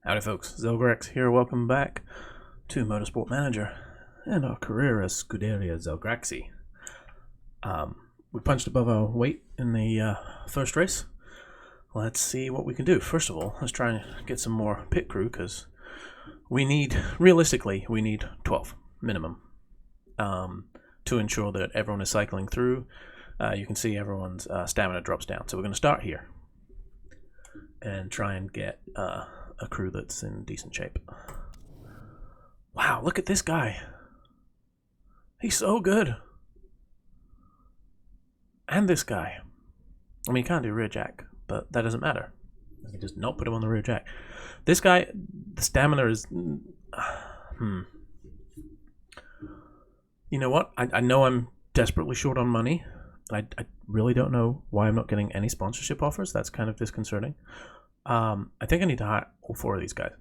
Howdy folks, Zelgrax here, welcome back to Motorsport Manager and our career as Scuderia Zelgraxi. We punched above our weight in the first race. Let's see what we can do. First of all, let's try and get some more pit crew, because realistically, we need 12 minimum to ensure that everyone is cycling through. You can see everyone's stamina drops down, so we're going to start here and try and get a crew that's in decent shape. Wow, look at this guy. He's so good. And this guy. I mean, he can't do rear jack, but that doesn't matter. I can just not put him on the rear jack. This guy, the stamina is... You know what? I know I'm desperately short on money. I really don't know why I'm not getting any sponsorship offers. That's kind of disconcerting. I think I need to hire all four of these guys.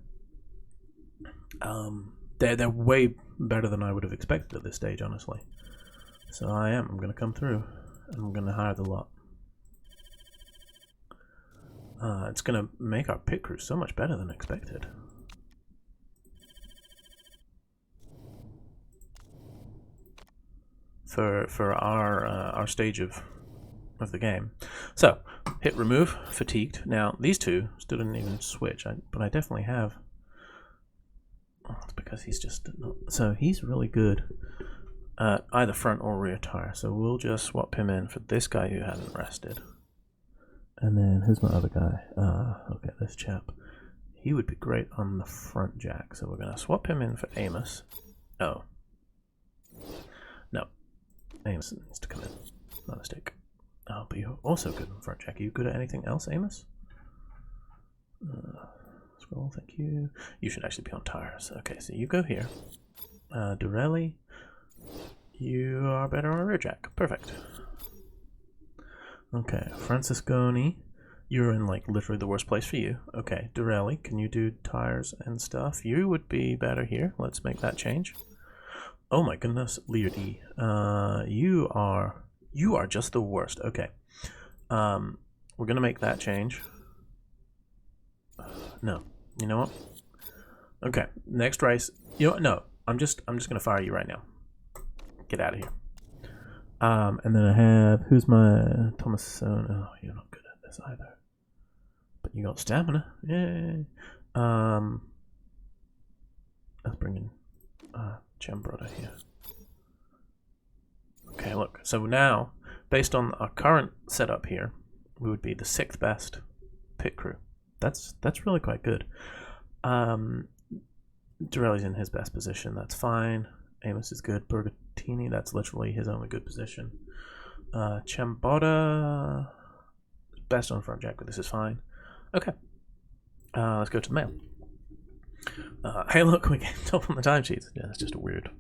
They're way better than I would have expected at this stage, honestly. So I'm going to come through and I'm going to hire the lot. It's going to make our pit crew so much better than expected. For our stage of the game. So, hit remove, fatigued. Now, these two still didn't even switch, but I definitely have. Oh, it's because he's just not. So, he's really good at either front or rear tire. So, we'll just swap him in for this guy who hasn't rested. And then, who's my other guy? Okay, this chap. He would be great on the front jack. So, we're going to swap him in for Amos. Oh. No. Amos needs to come in. My mistake. Oh, but you're also good on front jack. Are you good at anything else, Amos? Scroll, thank you. You should actually be on tires. Okay, so you go here. Durelli, you are better on a rear jack. Perfect. Okay, Francisconi, you're in like literally the worst place for you. Okay, Durelli, can you do tires and stuff? You would be better here. Let's make that change. Oh my goodness, Leardy, you are just the worst. Okay. We're gonna make that change. No. You know what? Okay. Next race. You know what? No. I'm just gonna fire you right now. Get out of here. And then I have who's my Thomasone? Oh, you're not good at this either. But you got stamina. Yay. Let's bring in Chambroda here. Okay, look, so now, based on our current setup here, we would be the 6th best pit crew. That's really quite good. Durelli's in his best position, that's fine. Amos is good. Bergatini, that's literally his only good position. Chambroda, best on front jack, but this is fine. Okay, let's go to the mail. Hey look, we get top on the timesheets. Yeah, that's just a weird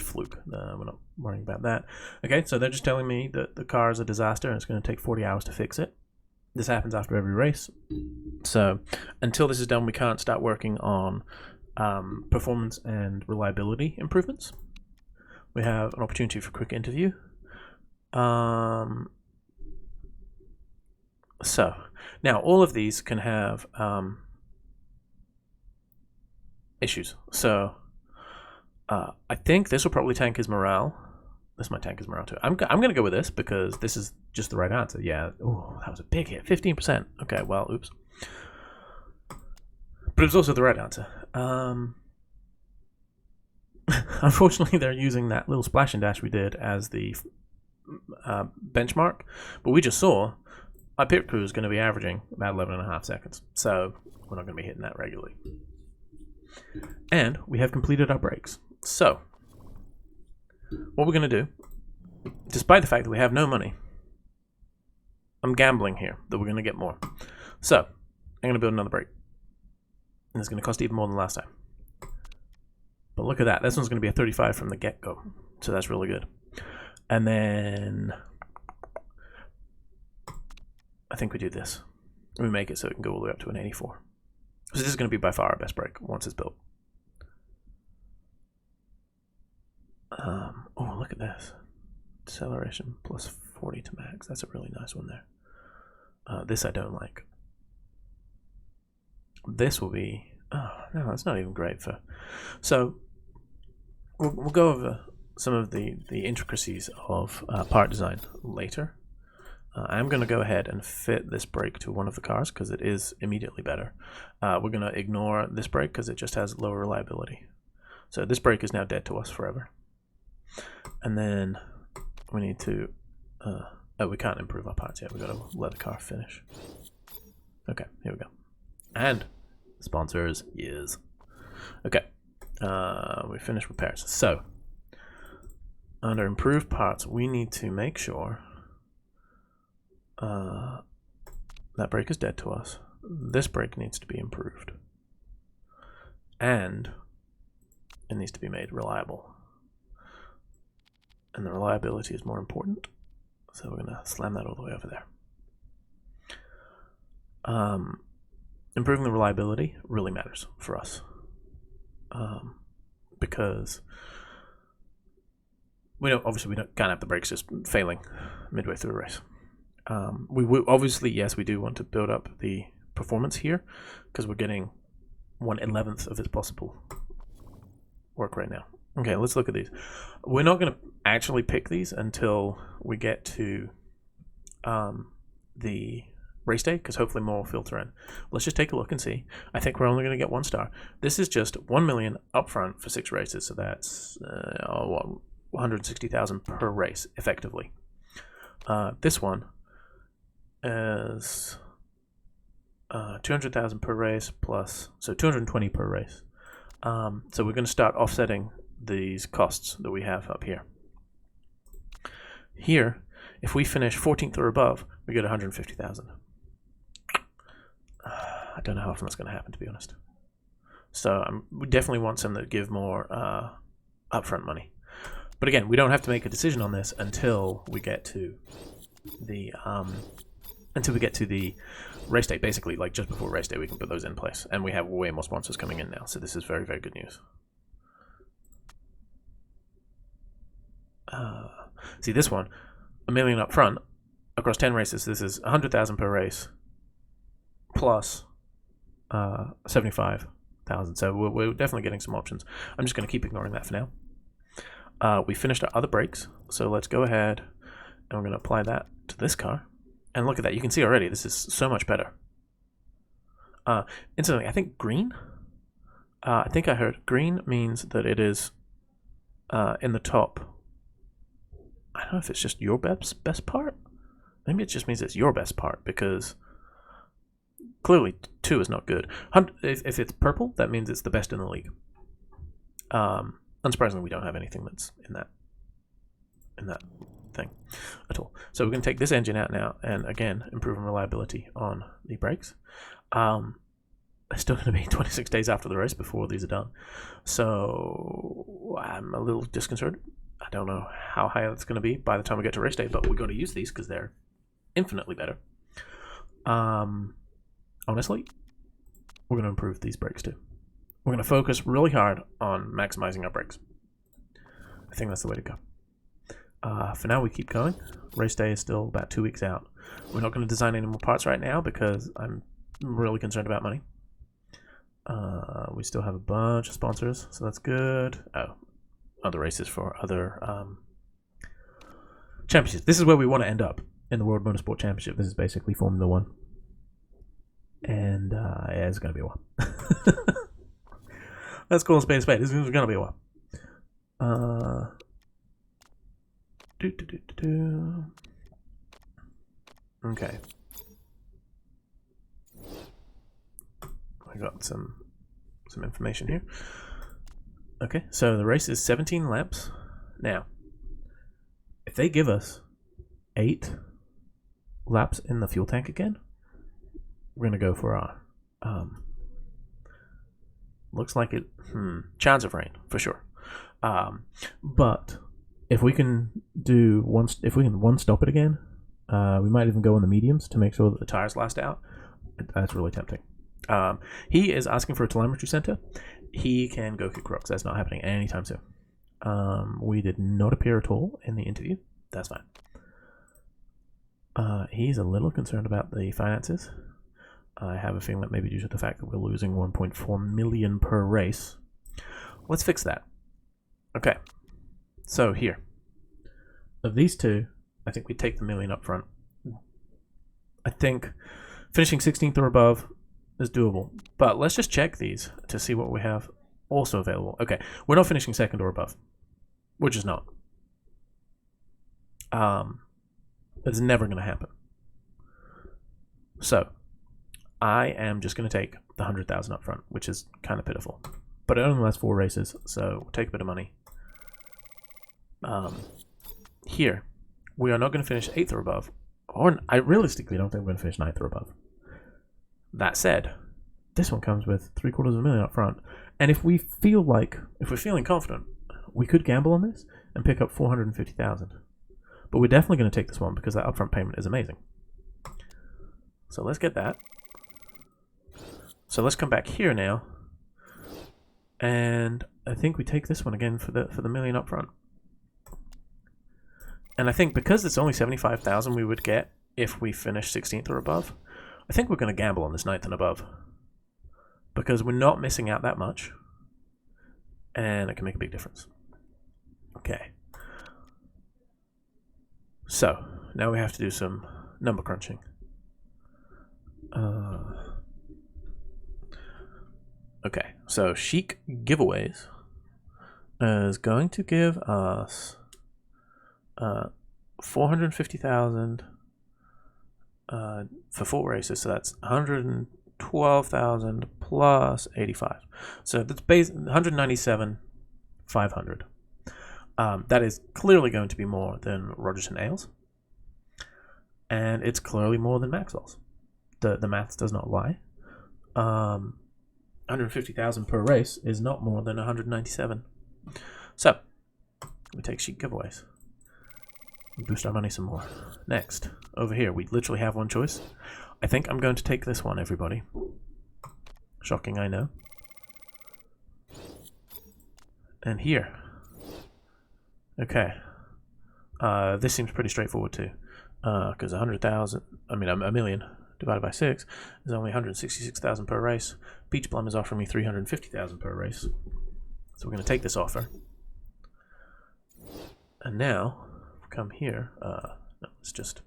fluke. We're not worrying about that. Okay, so they're just telling me that the car is a disaster and it's going to take 40 hours to fix it. This happens after every race. So until this is done, we can't start working on performance and reliability improvements. We have an opportunity for a quick interview. So now all of these can have issues. So I think this will probably tank his morale. This might tank his morale too. I'm going to go with this because this is just the right answer. Yeah. Oh, that was a big hit. 15%. Okay, well, oops. But it was also the right answer. Unfortunately, they're using that little splash and dash we did as the benchmark. But we just saw our pit crew is going to be averaging about 11.5 seconds. So we're not going to be hitting that regularly. And we have completed our brakes. So, what we're going to do, despite the fact that we have no money, I'm gambling here that we're going to get more. So, I'm going to build another brake. And it's going to cost even more than last time. But look at that. This one's going to be a 35 from the get-go. So that's really good. And then, I think we do this. We make it so it can go all the way up to an 84. So this is going to be by far our best brake once it's built. Oh, look at this. Acceleration plus 40 to max. That's a really nice one there. This I don't like. This will be Oh, no, that's not even great for... So, we'll go over some of the intricacies of part design later. I'm going to go ahead and fit this brake to one of the cars because it is immediately better. We're going to ignore this brake because it just has lower reliability. So this brake is now dead to us forever. And then we need to... oh, we can't improve our parts yet. We've got to let the car finish. Okay, here we go. And sponsors, yes. Okay, we finished repairs. So, under improved parts, we need to make sure that brake is dead to us. This brake needs to be improved. And it needs to be made reliable. And the reliability is more important. So we're going to slam that all the way over there. Improving the reliability really matters for us. Because obviously we can't have the brakes just failing midway through a race. Obviously, yes, we do want to build up the performance here because we're getting 1/11th of its possible work right now. Okay, let's look at these. We're not going to actually pick these until we get to the race day because hopefully more will filter in. Let's just take a look and see. I think we're only going to get 1 star. This is just 1 million upfront for 6 races, so that's 160,000 per race effectively. This one is 200,000 per race plus, so 220 per race. So we're going to start offsetting these costs that we have up here. Here, if we finish 14th or above, we get 150,000. I don't know how often that's going to happen, to be honest. So we definitely want some that give more upfront money. But again, we don't have to make a decision on this until we get to the race day. Basically, like just before race day, we can put those in place, and we have way more sponsors coming in now. So this is very, very good news. See this one, 1 million up front across 10 races. This is 100,000 per race plus 75,000. So we're definitely getting some options. I'm just going to keep ignoring that for now. We finished our other brakes, so let's go ahead and we're going to apply that to this car. And look at that, you can see already this is so much better. Incidentally, I think green, I think I heard green means that it is in the top. I don't know if it's just your best part. Maybe it just means it's your best part because clearly 2 is not good. If it's purple, that means it's the best in the league. Unsurprisingly, we don't have anything that's in that thing at all. So we're going to take this engine out now and again improving reliability on the brakes. It's still going to be 26 days after the race before these are done. So I'm a little disconcerted. I don't know how high that's going to be by the time we get to race day, but we're going to use these because they're infinitely better. Honestly, we're going to improve these brakes too. We're going to focus really hard on maximizing our brakes. I think that's the way to go. For now, we keep going. Race day is still about 2 weeks out. We're not going to design any more parts right now because I'm really concerned about money. We still have a bunch of sponsors, so that's good. Oh, other races for other championships. This is where we want to end up in the World Motorsport Championship. This is basically Formula 1. And yeah, it's going to be a while. Let's call a spade a spade. This is going to be a while. Okay. I got some information here. Okay, so the race is 17 laps. Now, if they give us 8 laps in the fuel tank again, we're going to go for our looks like it chance of rain for sure. But if we can do one stop it again, we might even go on the mediums to make sure that the tires last out. That's really tempting. He is asking for a telemetry center. He can go kick rocks. That's not happening anytime soon. We did not appear at all in the interview. That's fine. He's a little concerned about the finances. I have a feeling that maybe due to the fact that we're losing 1.4 million per race. Let's fix that. Okay, so here. Of these two, I think we take the million up front. I think finishing 16th or above is doable. But let's just check these to see what we have also available. Okay, we're not finishing second or above. We're just not. It's never going to happen. So, I am just going to take the 100,000 up front, which is kind of pitiful. But it only lasts 4 races, so we'll take a bit of money. Here, we are not going to finish 8th or above. Or I realistically don't think we're going to finish 9th or above. That said, this one comes with $750,000 up front. And if we feel like, if we're feeling confident, we could gamble on this and pick up 450,000. But we're definitely going to take this one because that upfront payment is amazing. So let's get that. So let's come back here now. And I think we take this one again for the million up front. And I think because it's only 75,000 we would get if we finish 16th or above, I think we're going to gamble on this 9th and above. Because we're not missing out that much. And it can make a big difference. Okay. So, now we have to do some number crunching. Okay, so Chic Giveaways is going to give us 450,000 for 4 races, so that's 112,000 plus 85. So that's 197,500. That is clearly going to be more than Rogers and Ailes, and it's clearly more than Maxwell's. The maths does not lie. 150,000 per race is not more than 197. So we take Chic Giveaways. We boost our money some more. Next, over here, we literally have one choice. I think I'm going to take this one, everybody. Shocking, I know. And here. Okay. This seems pretty straightforward too. Because 100,000, I mean a million divided by 6 is only 166,000 per race. Peach Plum is offering me 350,000 per race. So we're going to take this offer. And now, come here. No, it's just...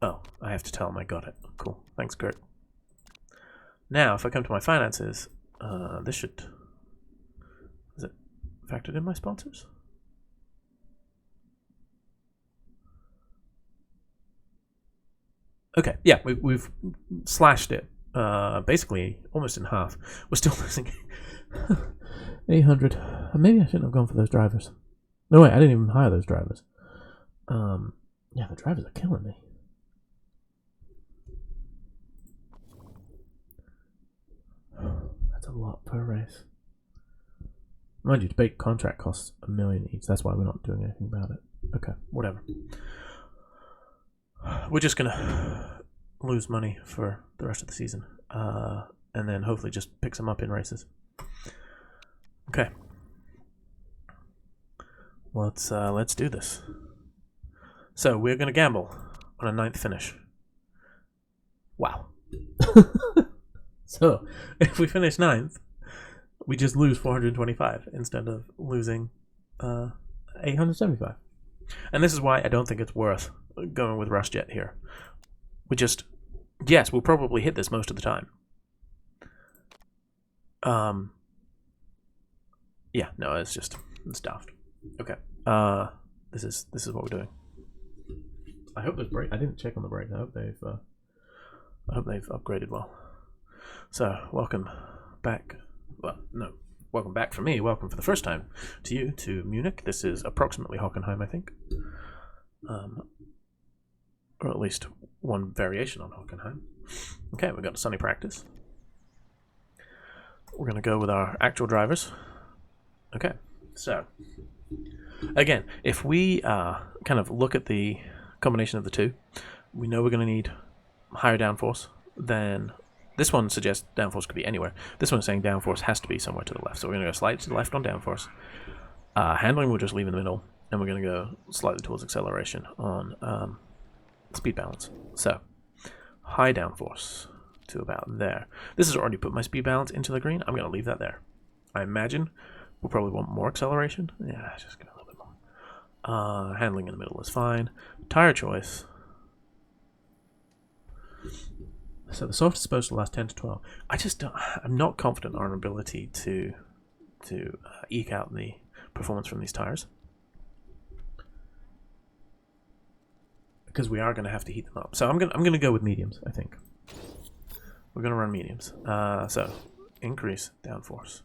Oh, I have to tell him I got it. Cool. Thanks, Kurt. Now, if I come to my finances, this should... Is it factored in my sponsors? Okay, yeah, we've slashed it basically almost in half. We're still losing 800. Maybe I shouldn't have gone for those drivers. No, wait, I didn't even hire those drivers. Yeah, the drivers are killing me. That's a lot per race. Mind you, debate contract costs $1 million each. That's why we're not doing anything about it. Okay, whatever. We're just gonna lose money for the rest of the season, and then hopefully just pick some up in races. Okay, let's do this. So we're gonna gamble on a 9th finish. Wow. So if we finish 9th, we just lose 425 instead of losing 875. And this is why I don't think it's worth going with RushJet here. We just, yes, we'll probably hit this most of the time. Yeah, no, it's daft. Okay. This is what we're doing. I hope there's brake. I didn't check on the brakes. I hope they've upgraded well. So, welcome back. Well, no, welcome back for me. Welcome for the first time to you to Munich. This is approximately Hockenheim, I think. Or at least one variation on Hockenheim. Okay, we've got a sunny practice. We're going to go with our actual drivers. Okay, so again, if we kind of look at the combination of the two, we know we're going to need higher downforce. Then this one suggests downforce could be anywhere. This one's saying downforce has to be somewhere to the left. So we're going to go slightly to the left on downforce. Handling we'll just leave in the middle. And we're going to go slightly towards acceleration on speed balance. So, high downforce. to about there. This has already put my speed balance into the green. I'm going to leave that there. I imagine we'll probably want more acceleration. Yeah, just get a little bit more. Handling in the middle is fine. Tire choice. So the soft is supposed to last 10 to 12. I'm not confident in our ability to eke out the performance from these tires, because we are going to have to heat them up. So I'm gonna go with mediums. I think we're gonna run mediums. So increase downforce,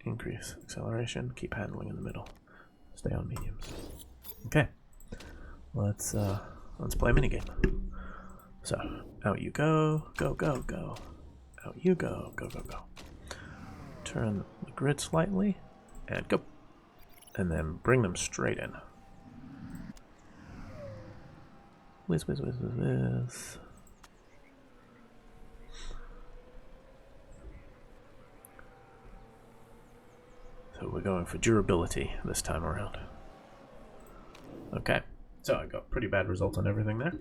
increase acceleration, keep handling in the middle, stay on mediums. Okay, let's play a minigame. So out you go, go go go. Out you go, go go go. Turn the grid slightly, and go. And then bring them straight in. Whiz, whiz, whiz, whiz, whiz. So we're going for durability this time around. Okay, so I got pretty bad results on everything there.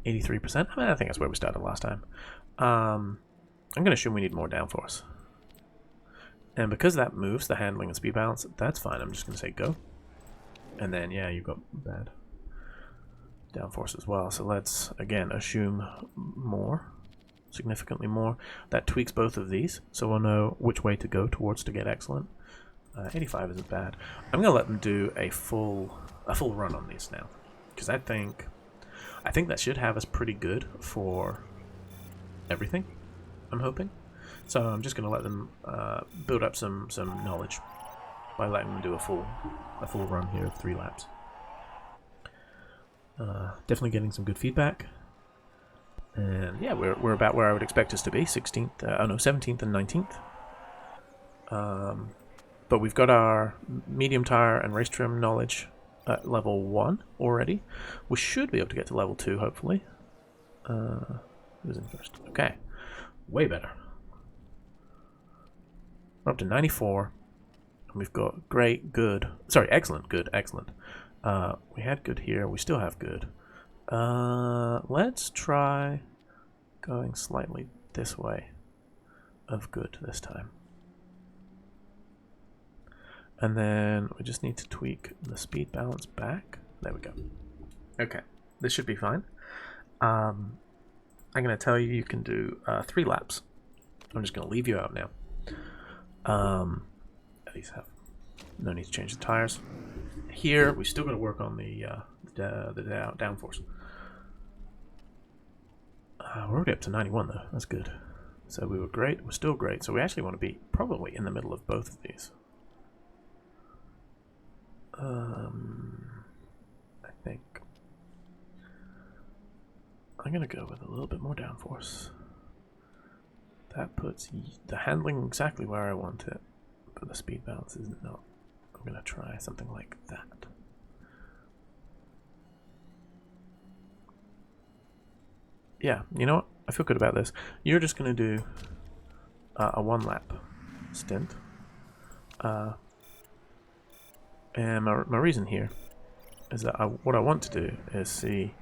83%. I mean, I think that's where we started last time. I'm going to assume we need more downforce. And because that moves the handling and speed balance, that's fine. I'm just going to say go. And then, yeah, you've got bad downforce as well. So let's, again, assume more, significantly more. That tweaks both of these, so we'll know which way to go towards to get excellent. 85 isn't bad. I'm going to let them do a full run on these now, because I think that should have us pretty good for everything, I'm hoping. So I'm just going to let them build up some knowledge by letting them do a full run here of 3 laps. Definitely getting some good feedback, and yeah, we're about where I would expect us to be. 17th and 19th. But we've got our medium tire and race trim knowledge at level 1 already. We should be able to get to level 2 hopefully. Who's in first? Okay, way better. We're up to 94, and we've got great, good, sorry, excellent, good, excellent. We had good here, we still have good. Let's try going slightly this way of good this time. And then we just need to tweak the speed balance back. There we go. Okay, this should be fine. I'm going to tell you can do 3 laps. I'm just going to leave you out now. These have no need to change the tires. Here, we still got to work on the downforce. We're already up to 91 though. That's good. So we were great. We're still great. So we actually want to be probably in the middle of both of these. I think I'm gonna go with a little bit more downforce. That puts the handling exactly where I want it, but the speed balance is not. I'm gonna try something like that. Yeah, you know what? I feel good about this. You're just gonna do a 1 lap stint. And my reason here is that what I want to do is see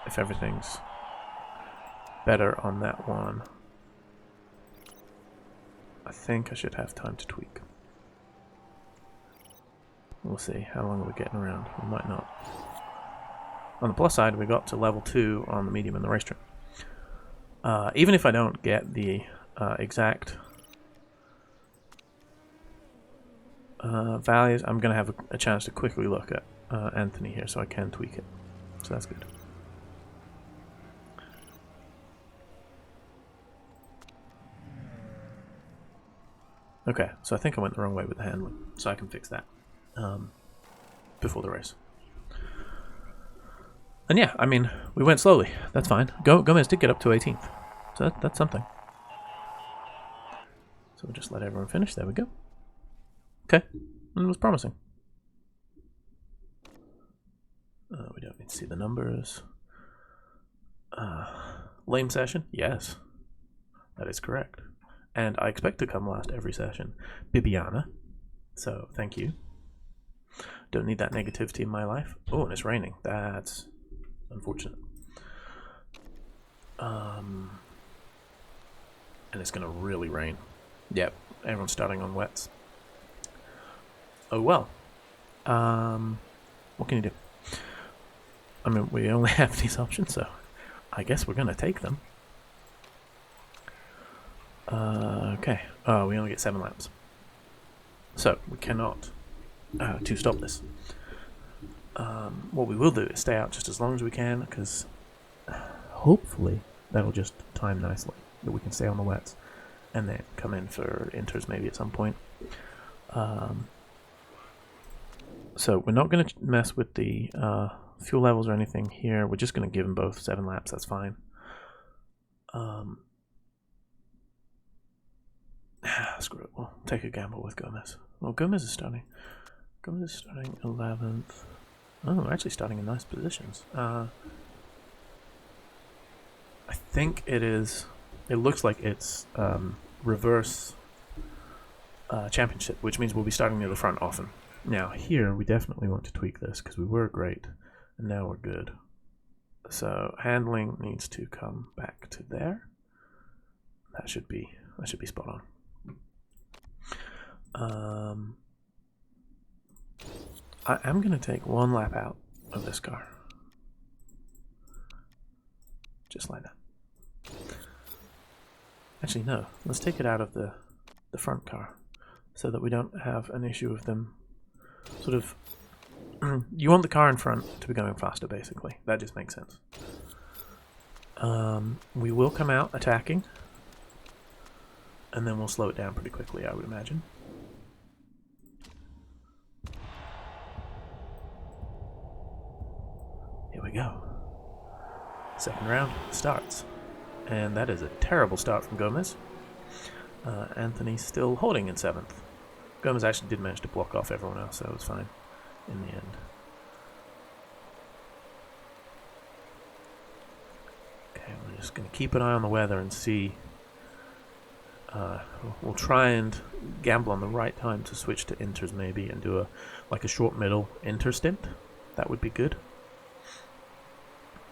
if everything's better on that one. I think I should have time to tweak. We'll see. How long are we getting around? We might not. On the plus side, we got to level 2 on the medium and the race trim. Even if I don't get the exact values, I'm going to have a chance to quickly look at Anthony here, so I can tweak it. So that's good. Okay, so I think I went the wrong way with the handling, so I can fix that before the race. And yeah, I mean, we went slowly. That's fine. Gomez did get up to 18th, so that's something. So we'll just let everyone finish. There we go. Okay, and it was promising. We don't need to see the numbers. Lame session? Yes, that is correct. And I expect to come last every session. Bibiana, so thank you. Don't need that negativity in my life. Oh, and it's raining. That's unfortunate. And it's going to really rain. Yep, everyone's starting on wets. Oh well. What can you do? I mean, we only have these options, so I guess we're going to take them. Okay. We only get 7 laps. So, we cannot to stop this. What we will do is stay out just as long as we can, because hopefully that'll just time nicely, that we can stay on the wets and then come in for inters maybe at some point. So we're not going to mess with the fuel levels or anything here. We're just going to give them both 7 laps. That's fine. Screw it. We'll take a gamble with Gomez. Well, Gomez is starting 11th. Oh, we're actually starting in nice positions. I think it is. It looks like it's reverse championship, which means we'll be starting near the front often. Now here we definitely want to tweak this because we were great and now we're good. So handling needs to come back to there. That should be spot on. I am going to take 1 lap out of this car. Just like that. Actually, no. Let's take it out of the front car so that we don't have an issue with them. Sort of, you want the car in front to be going faster, basically. That just makes sense. We will come out attacking, and then we'll slow it down pretty quickly, I would imagine. Here we go. Second round starts. And that is a terrible start from Gomez. Anthony's still holding in 7th. Gomez actually did manage to block off everyone else, so it was fine in the end. Okay, we're just going to keep an eye on the weather and see. We'll try and gamble on the right time to switch to inters maybe and do a short middle inter stint. That would be good.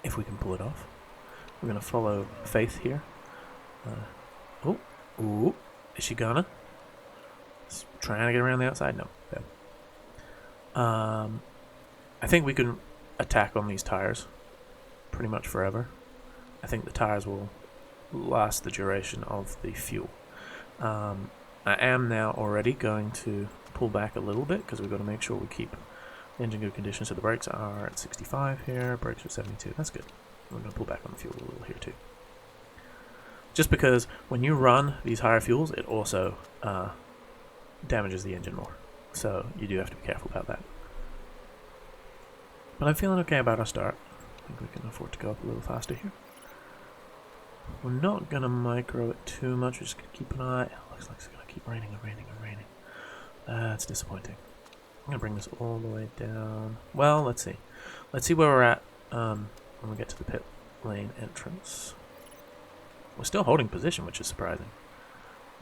If we can pull it off. We're going to follow Faith here. Ooh, is she gonna? Trying to get around the outside? No. Okay. I think we can attack on these tires pretty much forever. I think the tires will last the duration of the fuel. I am now already going to pull back a little bit because we've got to make sure we keep the engine good condition. So the brakes are at 65 here, brakes are 72. That's good. We're going to pull back on the fuel a little here too. Just because when you run these higher fuels, it also damages the engine more. So you do have to be careful about that. But I'm feeling okay about our start. I think we can afford to go up a little faster here. We're not going to micro it too much. We're just going to keep an eye. It looks like it's going to keep raining and raining and raining. That's disappointing. I'm going to bring this all the way down. Well, let's see. Let's see where we're at when we get to the pit lane entrance. We're still holding position, which is surprising.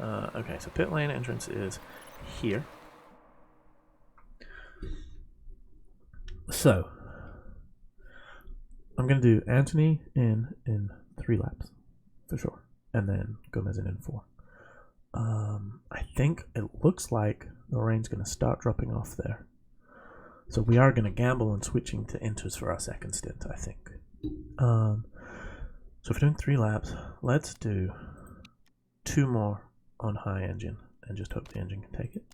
Okay, so pit lane entrance is here. So, I'm going to do Anthony in 3 laps, for sure. And then Gomez in 4. I think it looks like the rain's going to start dropping off there. So we are going to gamble on switching to inters for our second stint, I think. So if we're doing 3 laps, let's do 2 more on high engine and just hope the engine can take it.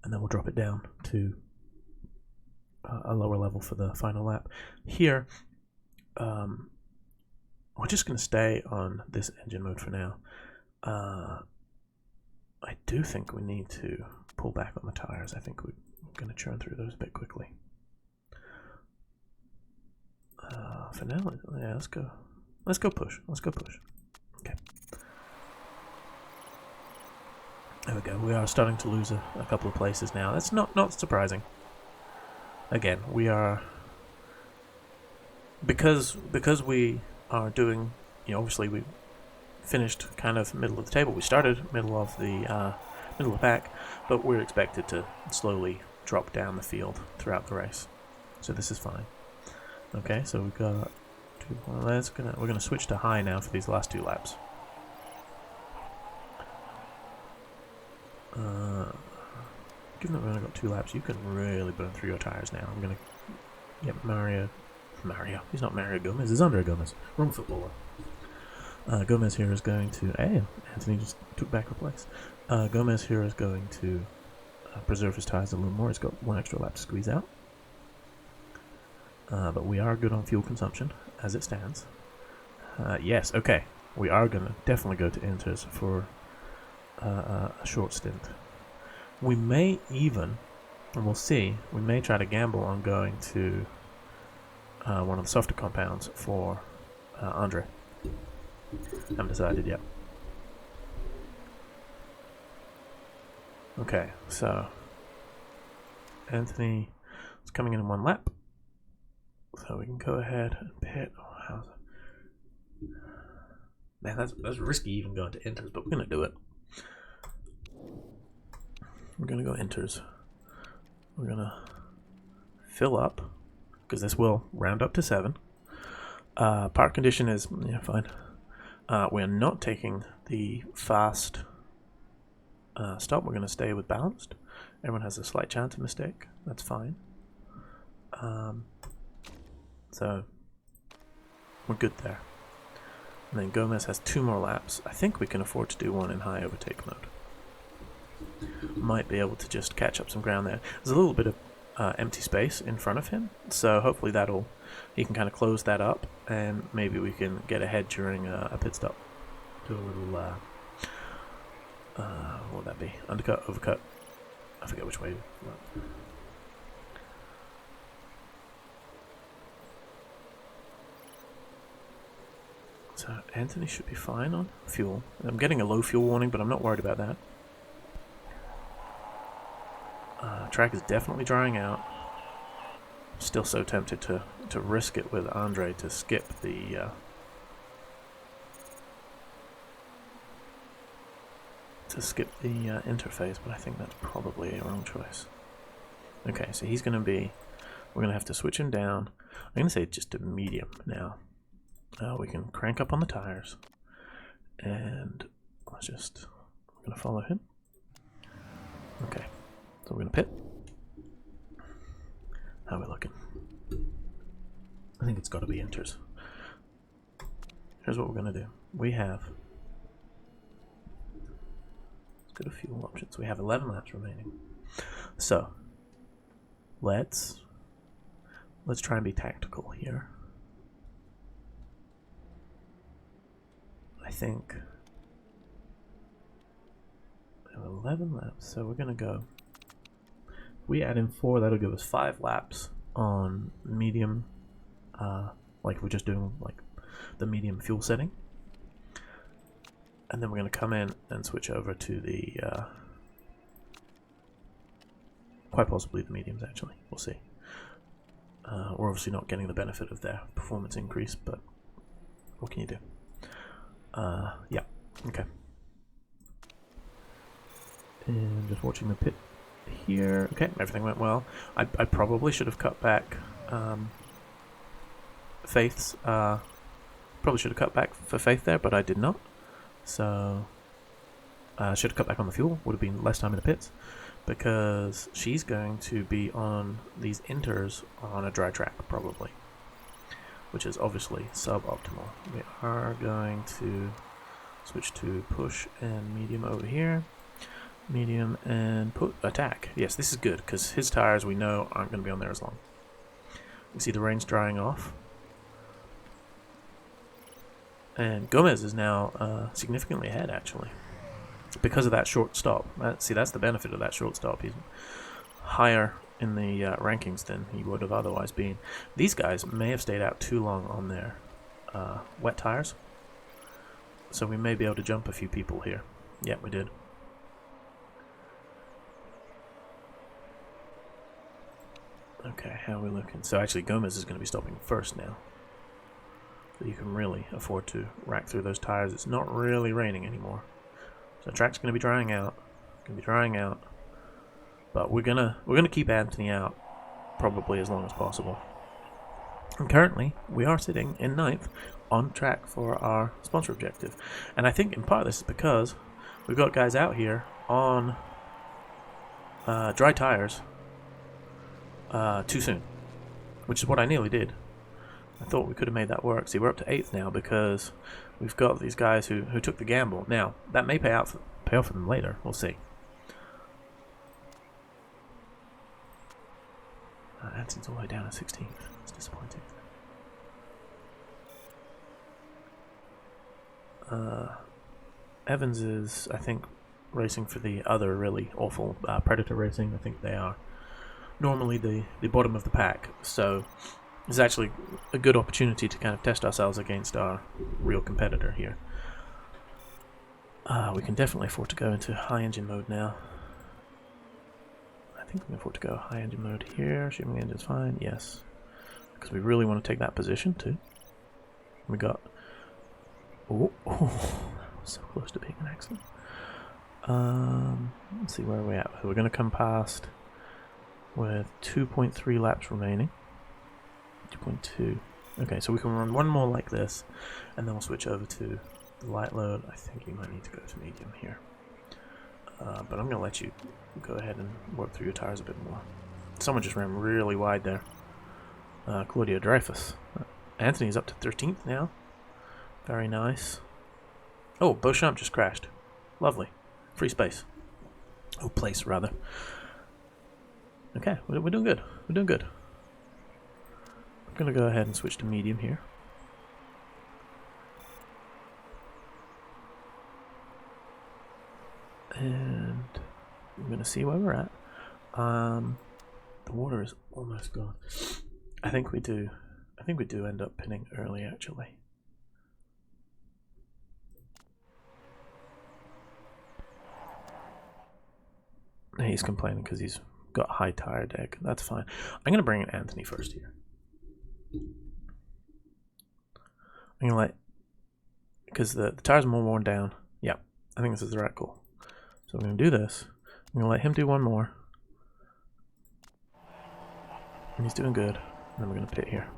And then we'll drop it down to a lower level for the final lap. Here, we're just going to stay on this engine mode for now. I do think we need to pull back on the tires. I think we're going to churn through those a bit quickly. For now, yeah, let's go. Let's go push. Let's go push. Okay. There we go. We are starting to lose a couple of places now. That's not surprising. Again, we are because we are doing. Obviously we finished kind of middle of the table. We started middle of the pack, but we're expected to slowly drop down the field throughout the race. So this is fine. Okay, so we've got we're gonna switch to high now for these last 2 laps. Given that we've only got 2 laps, you can really burn through your tires now. I'm gonna get Mario. He's not Mario Gomez. He's Andre Gomez. Wrong footballer. Gomez here is going to. Hey, Anthony just took back her place. Gomez here is going to preserve his tires a little more. He's got 1 extra lap to squeeze out. But we are good on fuel consumption as it stands. Yes, okay. We are going to definitely go to inters for a short stint. We may even, and we'll see, we may try to gamble on going to one of the softer compounds for Andre. Haven't decided yet. Okay, so Anthony is coming in 1 lap. So we can go ahead and pit. Oh, how's it? Man, that's risky even going to inters, but we're going to do it. We're going to go inters. We're going to fill up, because this will round up to 7. Park condition is, yeah, fine. We're not taking the fast stop. We're going to stay with balanced. Everyone has a slight chance of mistake. That's fine. So we're good there. And then Gomez has 2 more laps. I think we can afford to do 1 in high overtake mode. Might be able to just catch up some ground there. There's a little bit of empty space in front of him, so hopefully he can kind of close that up, and maybe we can get ahead during a pit stop. Do a little what would that be? Undercut, overcut. I forget which way. So Anthony should be fine on fuel. I'm getting a low fuel warning, but I'm not worried about that. Track is definitely drying out. Still so tempted to risk it with Andre to skip the interface, but I think that's probably a wrong choice. Okay, so we're going to have to switch him down. I'm going to say just to medium now. We can crank up on the tires, and we're going to follow him. Okay, so we're going to pit. How are we looking? I think it's got to be inters. Here's what we're going to do. Let's go to fuel options. We have 11 laps remaining. So, let's try and be tactical here. I think we have 11 laps, so we're going to go. If we add in 4, that'll give us 5 laps on medium, like we're just doing like the medium fuel setting. And then we're going to come in and switch over to the, quite possibly the mediums actually, we'll see. We're obviously not getting the benefit of their performance increase, but what can you do? Yeah, okay. And just watching the pit here. Okay, everything went well. I probably should have cut back Faith's, probably should have cut back for Faith there, but I did not. So, should have cut back on the fuel, would have been less time in the pits, because she's going to be on these inters on a dry track, probably, which is obviously suboptimal. We are going to switch to push and medium over here. Medium and attack. Yes, this is good, because his tires we know aren't going to be on there as long. You see the range drying off. And Gomez is now significantly ahead, actually, because of that short stop. See, that's the benefit of that short stop. He's higher in the rankings than he would have otherwise been. These guys may have stayed out too long on their wet tires, so we may be able to jump a few people here. Yeah, we did. Okay, how are we looking? So actually Gomez is going to be stopping first now. So you can really afford to rack through those tires. It's not really raining anymore. So the track's going to be drying out. but we're gonna keep Anthony out probably as long as possible. And currently, we are sitting in 9th, on track for our sponsor objective. And I think in part this is because we've got guys out here on dry tires too soon, which is what I nearly did. I thought we could have made that work. See, we're up to 8th now because we've got these guys who took the gamble. Now, that may pay off for them later. We'll see. Anthony's all the way down at 16th. It's disappointing. Evans is, I think, racing for the other really awful Predator Racing. I think they are normally the bottom of the pack. So it's actually a good opportunity to kind of test ourselves against our real competitor here. We can definitely afford to go into high engine mode now. I think we can afford to go high engine mode here. Shipping engine's fine, yes. Because we really want to take that position too. We got... Oh, that was so close to being an accident. Let's see, where are we at? So we're going to come past with 2.3 laps remaining. 2.2. Okay, so we can run one more like this, and then we'll switch over to the light load. I think you might need to go to medium here. But I'm going to let you go ahead and work through your tires a bit more. Someone just ran really wide there. Claudio Dreyfus. Anthony's up to 13th now. Very nice. Oh, Beauchamp just crashed. Lovely. Free space. Oh, place, rather. Okay, we're doing good. We're doing good. I'm going to go ahead and switch to medium here. And I'm going to see where we're at. The water is almost gone. I think we do end up pinning early, actually. He's complaining because he's got high tire deck. That's fine. I'm going to bring in Anthony first here. I'm going to let... Because the tires are more worn down. Yeah, I think this is the right call. So I'm going to do this. I'm going to let him do one more. And he's doing good. And then we're going to pit here.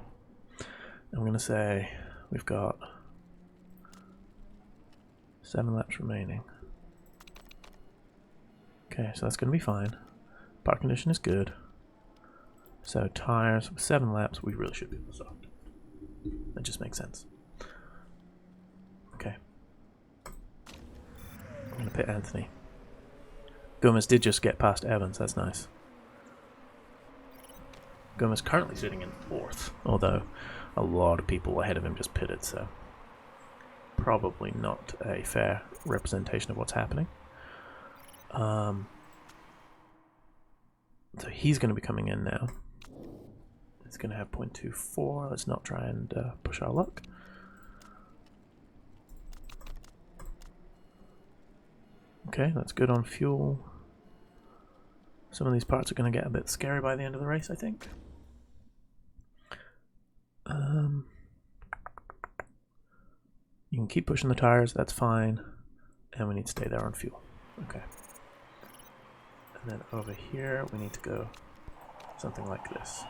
I'm going to say we've got 7 laps remaining. Okay, so that's going to be fine. Park condition is good. So tires, 7 laps, we really should be able to stop. That just makes sense. Okay. I'm going to pit Anthony. Gomez did just get past Evans, that's nice. Gomez currently sitting in 4th, although a lot of people ahead of him just pitted, so probably not a fair representation of what's happening. So he's going to be coming in now. It's going to have 0.24. Let's not try and push our luck. Okay, that's good on fuel. Some of these parts are going to get a bit scary by the end of the race, I think. You can keep pushing the tires, that's fine. And we need to stay there on fuel. Okay. And then over here, we need to go something like this.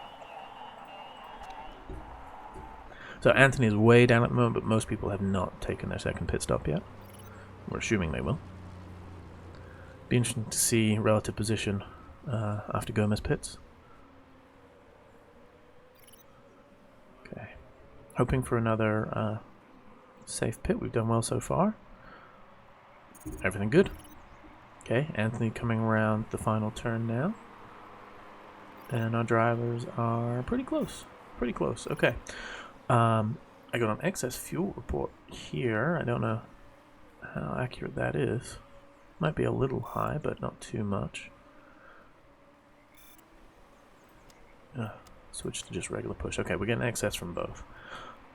So Anthony is way down at the moment, but most people have not taken their second pit stop yet. We're assuming they will. Be interesting to see relative position after Gomez pits. Okay. Hoping for another safe pit. We've done well so far. Everything good. Okay, Anthony coming around the final turn now. And our drivers are pretty close. Pretty close. Okay. I got an excess fuel report here. I don't know how accurate that is. Might be a little high, but not too much. Switch to just regular push. Okay, we're getting excess from both.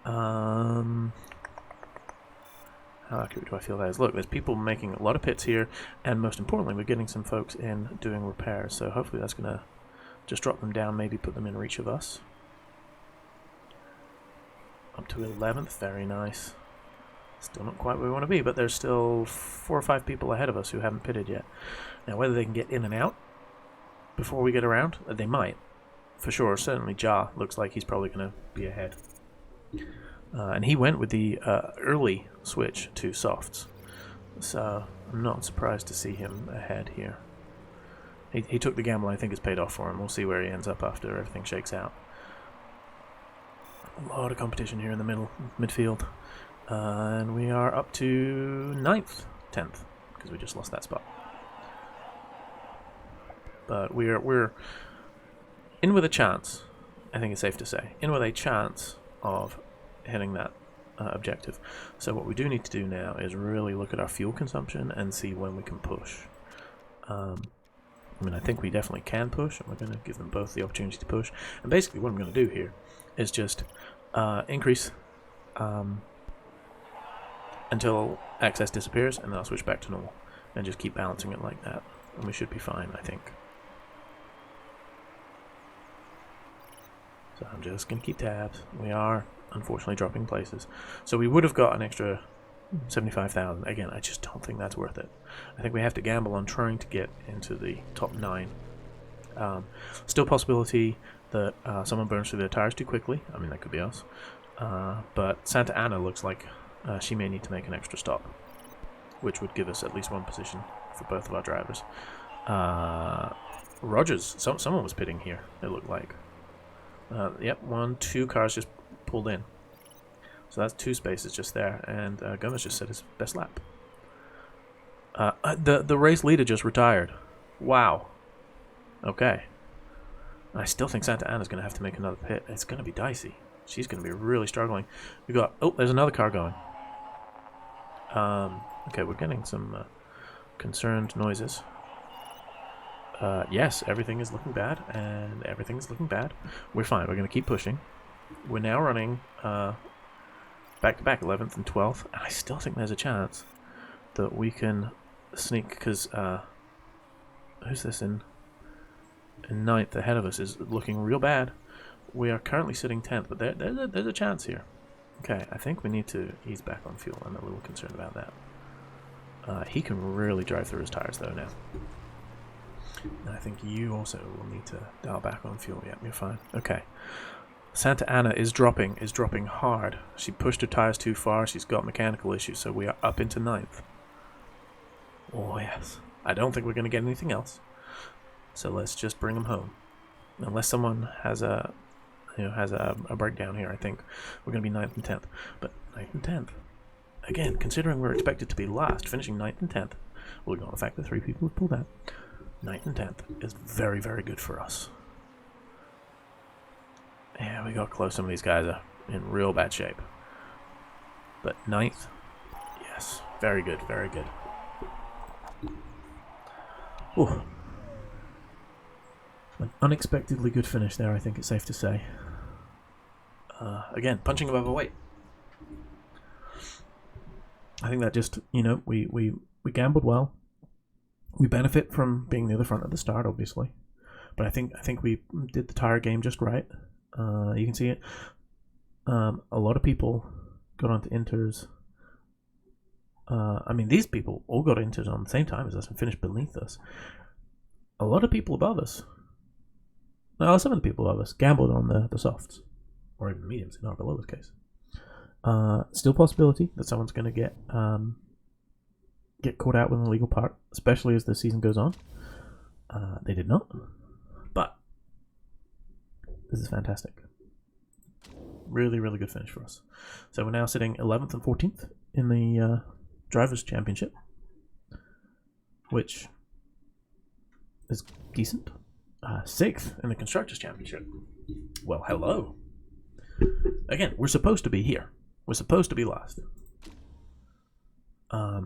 How accurate do I feel that is? Look, there's people making a lot of pits here, and most importantly, we're getting some folks in doing repairs, so hopefully that's going to just drop them down, maybe put them in reach of us. Up to 11th, very nice. Still not quite where we want to be, but there's still 4 or 5 people ahead of us who haven't pitted yet. Now, whether they can get in and out before we get around? They might, for sure. Certainly Ja looks like he's probably going to be ahead. And he went with the early switch to softs. So I'm not surprised to see him ahead here. He took the gamble. I think it's paid off for him. We'll see where he ends up after everything shakes out. A lot of competition here in the midfield. And we are up to 9th, 10th, because we just lost that spot. But we're in with a chance, I think it's safe to say. In with a chance of hitting that objective. So what we do need to do now is really look at our fuel consumption and see when we can push. I mean, I think we definitely can push, and we're going to give them both the opportunity to push. And basically what I'm going to do here is just increase until excess disappears, and then I'll switch back to normal, and just keep balancing it like that. And we should be fine, I think. So I'm just going to keep tabs. We are, unfortunately, dropping places. So we would have got an extra 75,000. Again, I just don't think that's worth it. I think we have to gamble on trying to get into the top 9. Still possibility that someone burns through their tires too quickly. I mean, that could be us. But Santa Ana looks like she may need to make an extra stop, which would give us at least one position for both of our drivers. Rogers, someone was pitting here, it looked like. Yep, 2 cars just pulled in. So that's 2 spaces just there, and Gomez just set his best lap. The race leader just retired. Wow. Okay. I still think Santa Ana's going to have to make another pit. It's going to be dicey. She's going to be really struggling. We got... Oh, there's another car going. Okay, we're getting some concerned noises. Yes, everything is looking bad, and everything is looking bad. We're fine. We're going to keep pushing. We're now running back-to-back 11th and 12th. And I still think there's a chance that we can sneak, because who's this in 9th ahead of us is looking real bad. We are currently sitting 10th, but there's a chance here. Okay, I think we need to ease back on fuel. I'm a little concerned about that. He can really drive through his tires, though, now. And I think you also will need to dial back on fuel. Yep, you're fine. Okay. Santa Ana is dropping hard. She pushed her tires too far. She's got mechanical issues, so we are up into 9th. Oh, yes. I don't think we're going to get anything else. So let's just bring them home. Unless someone has a breakdown here, I think we're going to be 9th and 10th. But 9th and 10th. Again, considering we're expected to be last, finishing 9th and 10th, we'll ignore the fact that 3 people have pulled out. 9th and 10th is very, very good for us. Yeah, we got close. Some of these guys are in real bad shape. But 9th, yes, very good, very good. Ooh. An unexpectedly good finish there, I think it's safe to say. Again, punching above our weight. I think that just, we gambled well. We benefit from being near the front at the start, obviously. But I think we did the tire game just right. You can see it. A lot of people got onto inters. I mean, these people all got inters on the same time as us and finished beneath us. A lot of people above us, well, some of the people above us gambled on the softs, or even the mediums in our below case. Still possibility that someone's going to get caught out with an illegal part, especially as the season goes on. They did not, but this is fantastic. Really, really good finish for us. So we're now sitting 11th and 14th in the Drivers' Championship, which is decent. 6th in the Constructors' Championship. Well, hello. Again, we're supposed to be here. We're supposed to be last.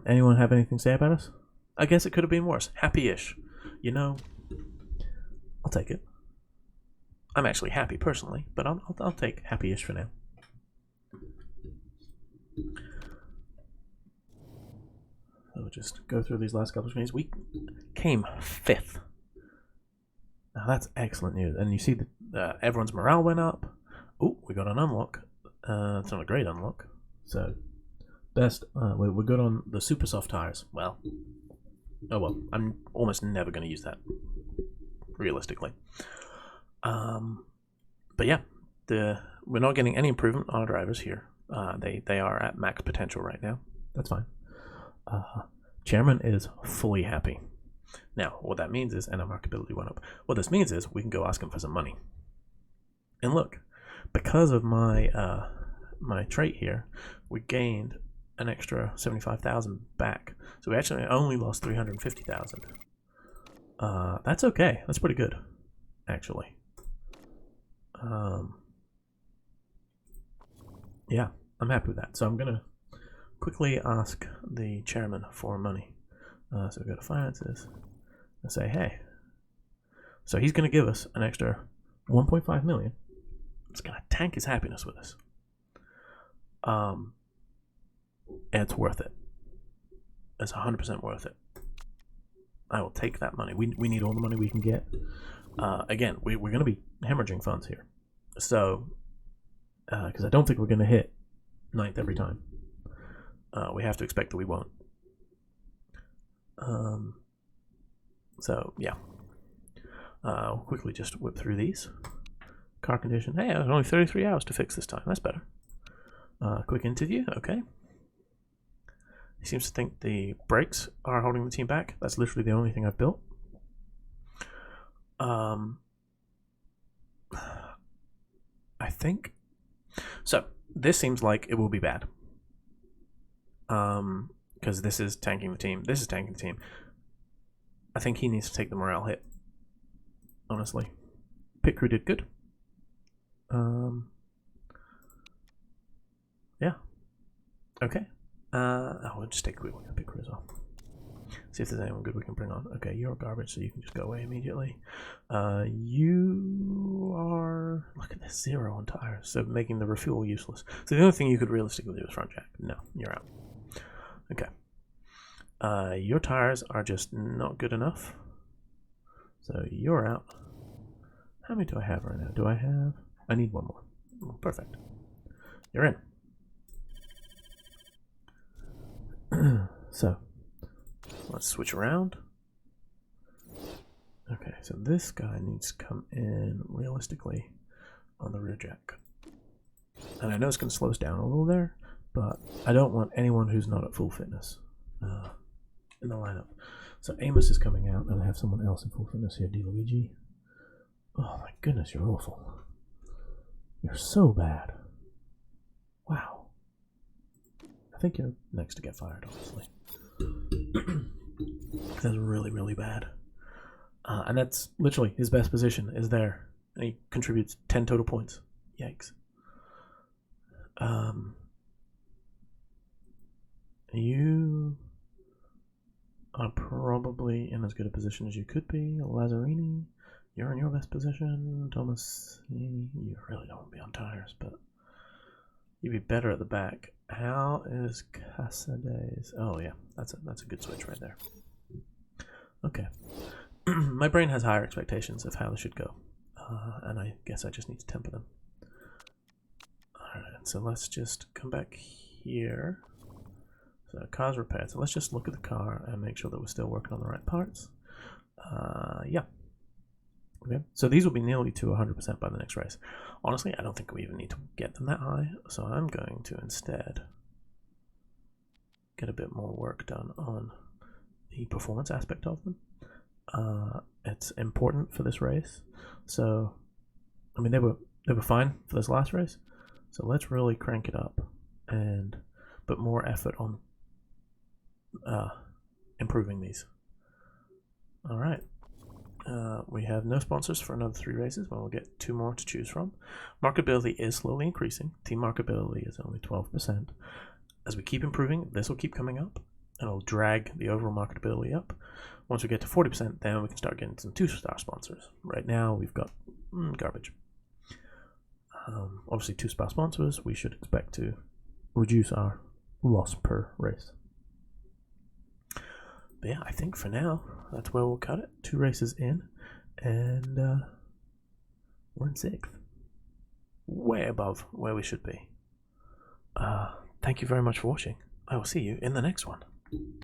Anyone have anything to say about us? I guess it could have been worse. Happy-ish. I'll take it. I'm actually happy personally, but I'll take happy-ish for now. So we'll just go through these last couple of screens. We came 5th. Now that's excellent news. And you see that everyone's morale went up. Oh, we got an unlock. It's not a great unlock. So best, we're good on the super soft tires. Well, oh well. I'm almost never going to use that. realistically. But yeah, we're not getting any improvement on our drivers here. They are at max potential right now. That's fine. Chairman is fully happy. Now, what that means is, and our marketability went up. What this means is we can go ask him for some money. And look, because of my my trait here, we gained an extra 75,000 back. So we actually only lost 350,000. That's okay. That's pretty good, actually. Yeah, I'm happy with that. So I'm gonna quickly ask the chairman for money. So we go to finances and say, hey. So he's gonna give us an extra 1.5 million. It's gonna tank his happiness with us. And it's worth it. It's 100% worth it. I will take that money. We need all the money we can get. Again, we're going to be hemorrhaging funds here. So, because I don't think we're going to hit 9th every time. We have to expect that we won't. So, yeah. I'll quickly just whip through these. Car condition. Hey, it was only 33 hours to fix this time. That's better. Quick interview. Okay. He seems to think the brakes are holding the team back. That's literally the only thing I've built. I think so. This seems like it will be bad. Because this is tanking the team. This is tanking the team. I think he needs to take the morale hit. Honestly, pit crew did good. Yeah. Okay. We'll just take a quick look at pit crew as well. See if there's anyone good we can bring on. Okay, you're garbage, so you can just go away immediately. You are... Look at this, 0 on tires, so making the refuel useless. So the only thing you could realistically do is front jack. No, you're out. Okay. Your tires are just not good enough. So you're out. How many do I have right now? Do I have... I need one more. Oh, perfect. You're in. So, let's switch around. Okay, so this guy needs to come in realistically on the rear jack. And I know it's going to slow us down a little there, but I don't want anyone who's not at full fitness in the lineup. So Amos is coming out, and I have someone else in full fitness here, DeLuigi. Oh my goodness, you're awful. You're so bad. Wow. I think you're next to get fired, honestly. That's really, really bad. And that's literally his best position is there. And he contributes 10 total points. Yikes. You are probably in as good a position as you could be. Lazzarini, you're in your best position. Thomas, you really don't want to be on tires, but you'd be better at the back. How is Casades? Oh yeah, that's a good switch right there. Okay. My brain has higher expectations of how this should go. And I guess I just need to temper them. Alright, so let's just come back here. So car's repaired. So let's just look at the car and make sure that we're still working on the right parts. Yeah. Okay, so these will be nearly to 100% by the next race. Honestly, I don't think we even need to get them that high, so I'm going to instead get a bit more work done on the performance aspect of them. It's important for this race, so I mean they were fine for this last race, so let's really crank it up and put more effort on improving these. All right. We have no sponsors for another 3 races, but we'll get 2 more to choose from. Marketability is slowly increasing. Team marketability is only 12%. As we keep improving, this will keep coming up, and it'll drag the overall marketability up. Once we get to 40%, then we can start getting some 2-star sponsors. Right now, we've got garbage. Obviously, 2-star sponsors, we should expect to reduce our loss per race. But yeah, I think for now, that's where we'll cut it. 2 races in, and we're in 6th. Way above where we should be. Thank you very much for watching. I will see you in the next one.